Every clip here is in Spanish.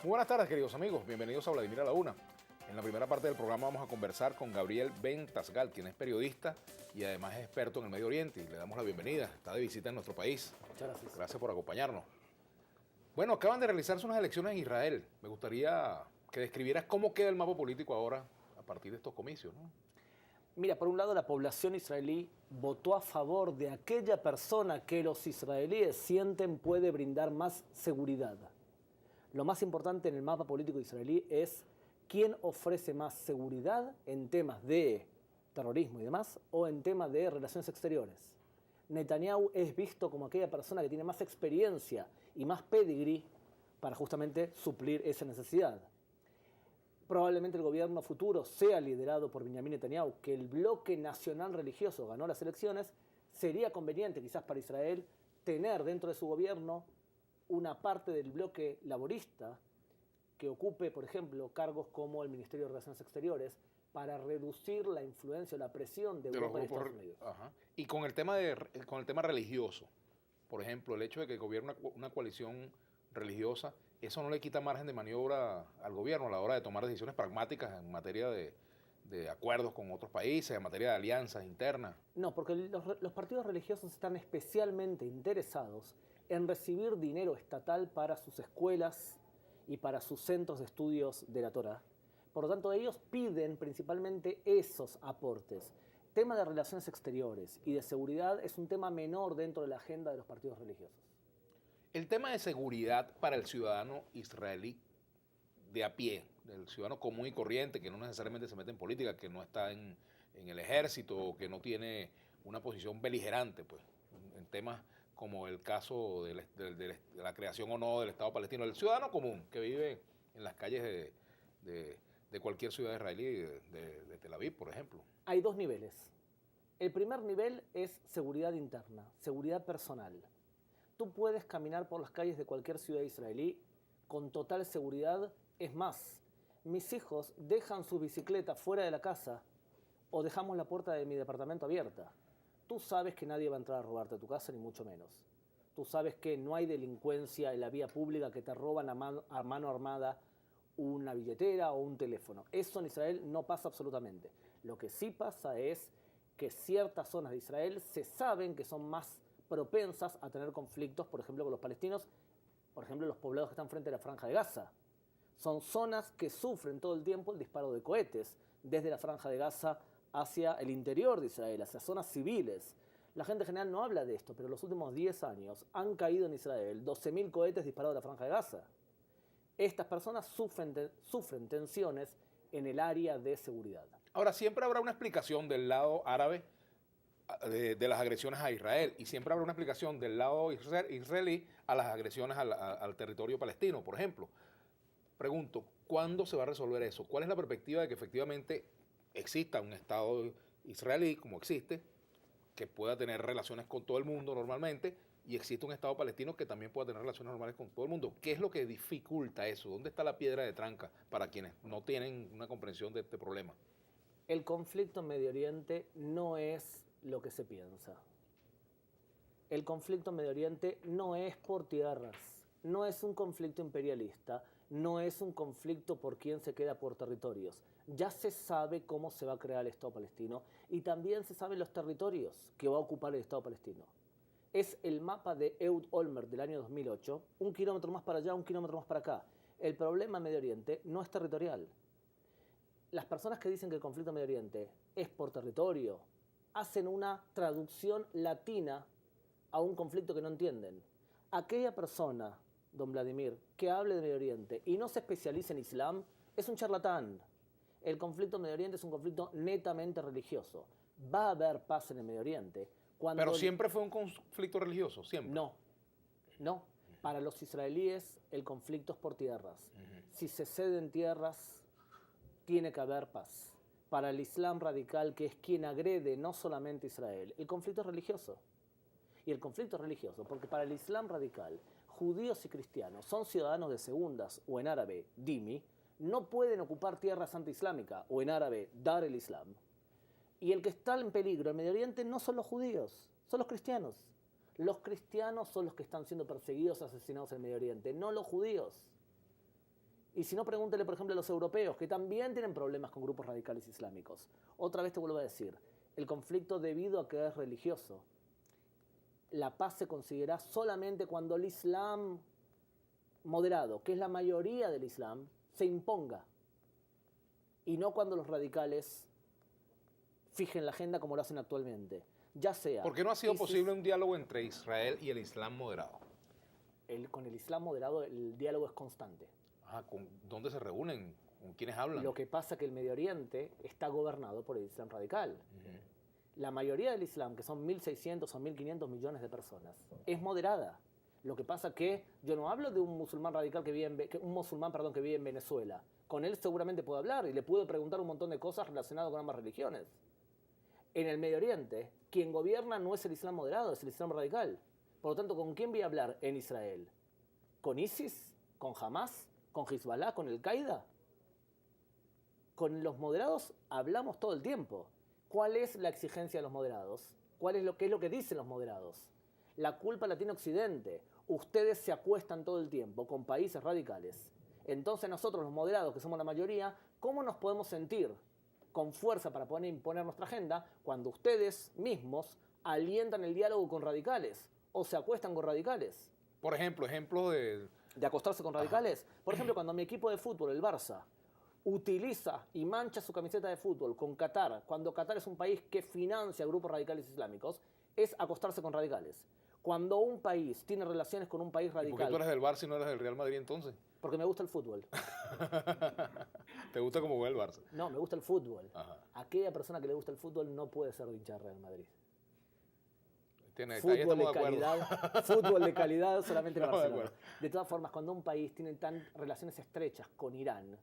Muy buenas tardes, queridos amigos. Bienvenidos a Vladimir a la Una. En la primera parte del programa vamos a conversar con Gabriel Ben Tasgal, quien es periodista y además es experto en el Medio Oriente. Y le damos la bienvenida. Está de visita en nuestro país. Muchas gracias. Gracias por acompañarnos. Bueno, acaban de realizarse unas elecciones en Israel. Me gustaría que describieras cómo queda el mapa político ahora a partir de estos comicios, ¿no? Mira, por un lado la población israelí votó a favor de aquella persona que los israelíes sienten puede brindar más seguridad. Lo más importante en el mapa político israelí es quién ofrece más seguridad en temas de terrorismo y demás o en temas de relaciones exteriores. Netanyahu es visto como aquella persona que tiene más experiencia y más pedigrí para justamente suplir esa necesidad. Probablemente el gobierno futuro sea liderado por Benjamin Netanyahu, que el bloque nacional religioso ganó las elecciones. Sería conveniente quizás para Israel tener dentro de su gobierno una parte del bloque laborista que ocupe, por ejemplo, cargos como el Ministerio de Relaciones Exteriores para reducir la influencia o la presión de Europa en Estados Unidos. Ajá. Y con el tema religioso, por ejemplo, el hecho de que gobierne una coalición religiosa, eso no le quita margen de maniobra al gobierno a la hora de tomar decisiones pragmáticas en materia de acuerdos con otros países, en materia de alianzas internas. No, porque los partidos religiosos están especialmente interesados en recibir dinero estatal para sus escuelas y para sus centros de estudios de la Torá. Por lo tanto, ellos piden principalmente esos aportes. Tema de relaciones exteriores y de seguridad es un tema menor dentro de la agenda de los partidos religiosos. El tema de seguridad para el ciudadano israelí de a pie, del ciudadano común y corriente, que no necesariamente se mete en política, que no está en el ejército, o que no tiene una posición beligerante, pues, en temas como el caso de la creación o no del Estado palestino, el ciudadano común que vive en las calles de cualquier ciudad israelí, de Tel Aviv, por ejemplo. Hay dos niveles. El primer nivel es seguridad interna, seguridad personal. Tú puedes caminar por las calles de cualquier ciudad israelí con total seguridad. Es más, mis hijos dejan su bicicleta fuera de la casa o dejamos la puerta de mi departamento abierta. Tú sabes que nadie va a entrar a robarte a tu casa, ni mucho menos. Tú sabes que no hay delincuencia en la vía pública que te roban a mano armada una billetera o un teléfono. Eso en Israel no pasa absolutamente. Lo que sí pasa es que ciertas zonas de Israel se saben que son más propensas a tener conflictos, por ejemplo, con los palestinos, por ejemplo, los poblados que están frente a la Franja de Gaza. Son zonas que sufren todo el tiempo el disparo de cohetes desde la Franja de Gaza hacia el interior de Israel, hacia zonas civiles. La gente en general no habla de esto, pero en los últimos 10 años han caído en Israel 12.000 cohetes disparados de la Franja de Gaza. Estas personas sufren tensiones en el área de seguridad. Ahora, siempre habrá una explicación del lado árabe de las agresiones a Israel y siempre habrá una explicación del lado israelí a las agresiones al territorio palestino, por ejemplo. Pregunto, ¿cuándo se va a resolver eso? ¿Cuál es la perspectiva de que efectivamente exista un Estado israelí, como existe, que pueda tener relaciones con todo el mundo normalmente, y existe un Estado palestino que también pueda tener relaciones normales con todo el mundo? ¿Qué es lo que dificulta eso? ¿Dónde está la piedra de tranca para quienes no tienen una comprensión de este problema? El conflicto en Medio Oriente no es lo que se piensa. El conflicto en Medio Oriente no es por tierras, no es un conflicto imperialista, no es un conflicto por quién se queda por territorios. Ya se sabe cómo se va a crear el Estado palestino y también se saben los territorios que va a ocupar el Estado palestino. Es el mapa de Ehud Olmert del año 2008, 1 kilómetro más para allá, 1 kilómetro más para acá. El problema en Medio Oriente no es territorial. Las personas que dicen que el conflicto en Medio Oriente es por territorio hacen una traducción latina a un conflicto que no entienden. Aquella persona, don Vladimir, que hable de Medio Oriente y no se especialice en Islam, es un charlatán. El conflicto en Medio Oriente es un conflicto netamente religioso. Va a haber paz en el Medio Oriente. Pero siempre fue un conflicto religioso, siempre. No. Para los israelíes el conflicto es por tierras. Si se ceden tierras, tiene que haber paz. Para el Islam radical, que es quien agrede no solamente a Israel, el conflicto es religioso. Y el conflicto es religioso porque para el Islam radical, judíos y cristianos son ciudadanos de segundas, o en árabe, dhimmi, no pueden ocupar tierras antiislámicas, o en árabe, dar el Islam. Y el que está en peligro en Medio Oriente no son los judíos, son los cristianos. Los cristianos son los que están siendo perseguidos, asesinados en Medio Oriente, no los judíos. Y si no, pregúntele, por ejemplo, a los europeos, que también tienen problemas con grupos radicales islámicos. Otra vez te vuelvo a decir, el conflicto debido a que es religioso. La paz se conseguirá solamente cuando el Islam moderado, que es la mayoría del Islam, se imponga. Y no cuando los radicales fijen la agenda como lo hacen actualmente. Ya sea... ¿Por qué no ha sido ISIS, posible un diálogo entre Israel y el Islam moderado? con el Islam moderado el diálogo es constante. ¿Dónde se reúnen? ¿Con quiénes hablan? Lo que pasa es que el Medio Oriente está gobernado por el Islam radical. La mayoría del Islam, que son 1.600 o 1.500 millones de personas, es moderada. Lo que pasa es que yo no hablo de un musulmán radical que vive que vive en Venezuela. Con él seguramente puedo hablar y le puedo preguntar un montón de cosas relacionadas con ambas religiones. En el Medio Oriente, quien gobierna no es el Islam moderado, es el Islam radical. Por lo tanto, ¿con quién voy a hablar en Israel? ¿Con ISIS? ¿Con Hamas? ¿Con Hezbollah? ¿Con el Qaeda? Con los moderados hablamos todo el tiempo. ¿Cuál es la exigencia de los moderados? ¿Qué es lo que dicen los moderados? La culpa la tiene Occidente. Ustedes se acuestan todo el tiempo con países radicales. Entonces nosotros, los moderados, que somos la mayoría, ¿cómo nos podemos sentir con fuerza para poder imponer nuestra agenda cuando ustedes mismos alientan el diálogo con radicales o se acuestan con radicales? Por ejemplo, ¿De acostarse con radicales? Por ejemplo, cuando mi equipo de fútbol, el Barça, utiliza y mancha su camiseta de fútbol con Qatar, cuando Qatar es un país que financia grupos radicales islámicos, es acostarse con radicales. Cuando un país tiene relaciones con un país radical... ¿Por qué tú eres del Barça y no eres del Real Madrid entonces? Porque me gusta el fútbol. ¿Te gusta cómo juega el Barça? No, me gusta el fútbol. Ajá. Aquella persona que le gusta el fútbol no puede ser de hincha del Real Madrid. Ahí estamos de acuerdo. Fútbol de calidad solamente en Estamos de Barcelona. acuerdo. De todas formas, cuando un país tiene relaciones estrechas con Irán,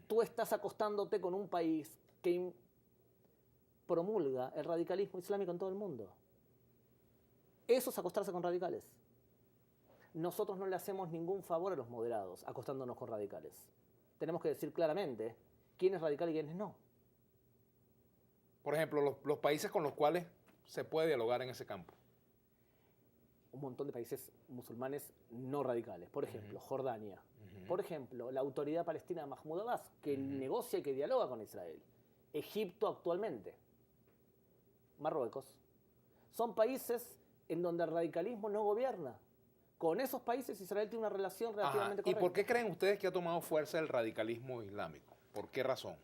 tú estás acostándote con un país que promulga el radicalismo islámico en todo el mundo. Eso es acostarse con radicales. Nosotros no le hacemos ningún favor a los moderados acostándonos con radicales. Tenemos que decir claramente quién es radical y quién no. Por ejemplo, los países con los cuales se puede dialogar en ese campo. Un montón de países musulmanes no radicales. Por ejemplo, Jordania. Por ejemplo, la autoridad palestina de Mahmoud Abbas, que negocia y que dialoga con Israel. Egipto actualmente. Marruecos. Son países en donde el radicalismo no gobierna. Con esos países Israel tiene una relación relativamente correcta. ¿Y por qué creen ustedes que ha tomado fuerza el radicalismo islámico? ¿Por qué razón?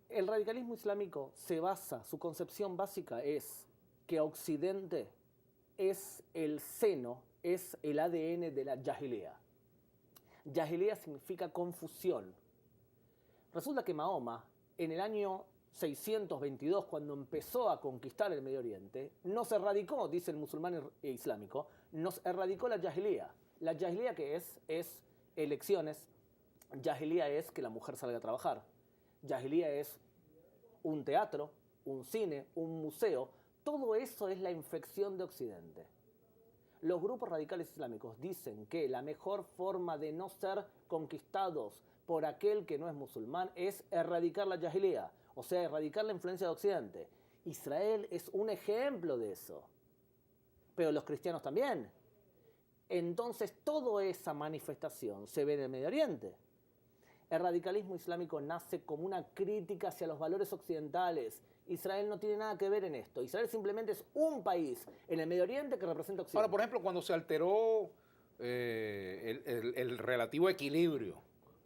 El radicalismo islámico se basa, su concepción básica es que Occidente es el seno, es el ADN de la Jahiliya. Jahiliya significa confusión. Resulta que Mahoma, en el año 622, cuando empezó a conquistar el Medio Oriente, nos erradicó, dice el musulmán islámico, nos erradicó la Jahiliya. La Jahiliya, ¿qué es? Es elecciones. Jahiliya es que la mujer salga a trabajar. Jahiliya es un teatro, un cine, un museo. Todo eso es la infección de Occidente. Los grupos radicales islámicos dicen que la mejor forma de no ser conquistados por aquel que no es musulmán es erradicar la Jahiliya, o sea, erradicar la influencia de Occidente. Israel es un ejemplo de eso, pero los cristianos también. Entonces, toda esa manifestación se ve en el Medio Oriente. El radicalismo islámico nace como una crítica hacia los valores occidentales. Israel no tiene nada que ver en esto. Israel simplemente es un país en el Medio Oriente que representa a Occidente. Ahora, por ejemplo, cuando se alteró el relativo equilibrio,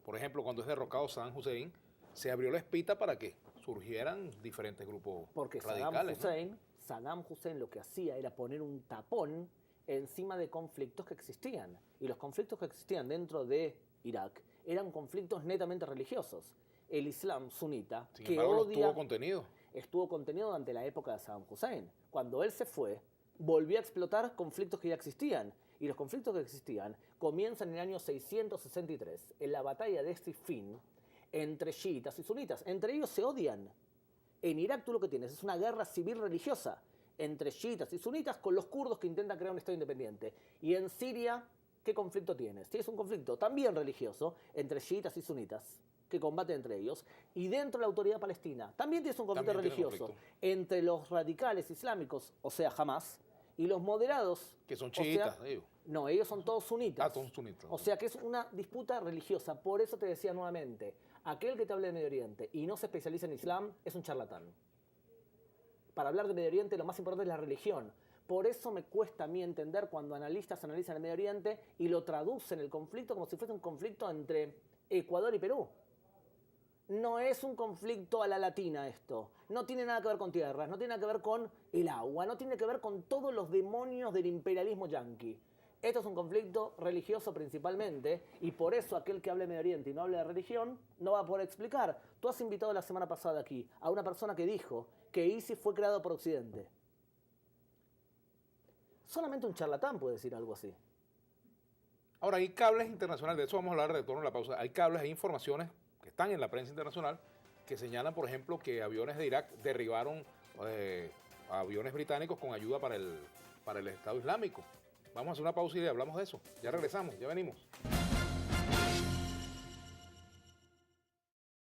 por ejemplo, cuando es derrocado Saddam Hussein, se abrió la espita para que surgieran diferentes grupos porque radicales. Saddam Hussein lo que hacía era poner un tapón encima de conflictos que existían. Y los conflictos que existían dentro de Irak eran conflictos netamente religiosos. El Islam sunita, Sin que embargo, odia, estuvo contenido durante la época de Saddam Hussein. Cuando él se fue, volvió a explotar conflictos que ya existían. Y los conflictos que existían comienzan en el año 663, en la batalla de Siffin, entre chiitas y sunitas. Entre ellos se odian. En Irak tú lo que tienes es una guerra civil religiosa entre chiitas y sunitas con los kurdos que intentan crear un Estado independiente. Y en Siria, ¿qué conflicto tienes? Tienes un conflicto también religioso entre chiitas y sunitas que combaten entre ellos. Y dentro de la autoridad palestina también tienes un conflicto religioso entre los radicales islámicos, o sea, Hamas, Y los moderados... Que son o sea, chiitas, digo. no, ellos son todos sunitas. Ah, todos sunitas. O sea que es una disputa religiosa. Por eso te decía nuevamente, aquel que te hable de Medio Oriente y no se especializa en Islam es un charlatán. Para hablar de Medio Oriente lo más importante es la religión. Por eso me cuesta a mí entender cuando analistas analizan el Medio Oriente y lo traducen el conflicto como si fuese un conflicto entre Ecuador y Perú. No es un conflicto a la latina esto. No tiene nada que ver con tierras, no tiene nada que ver con el agua, no tiene que ver con todos los demonios del imperialismo yanqui. Esto es un conflicto religioso principalmente y por eso aquel que hable de Medio Oriente y no hable de religión no va a poder explicar. Tú has invitado la semana pasada aquí a una persona que dijo que ISIS fue creado por Occidente. Solamente un charlatán puede decir algo así. Ahora, hay cables internacionales, de eso vamos a hablar de retorno a la pausa. Hay cables, hay informaciones que están en la prensa internacional que señalan, por ejemplo, que aviones de Irak derribaron aviones británicos con ayuda para el Estado Islámico. Vamos a hacer una pausa y hablamos de eso. Ya regresamos, ya venimos.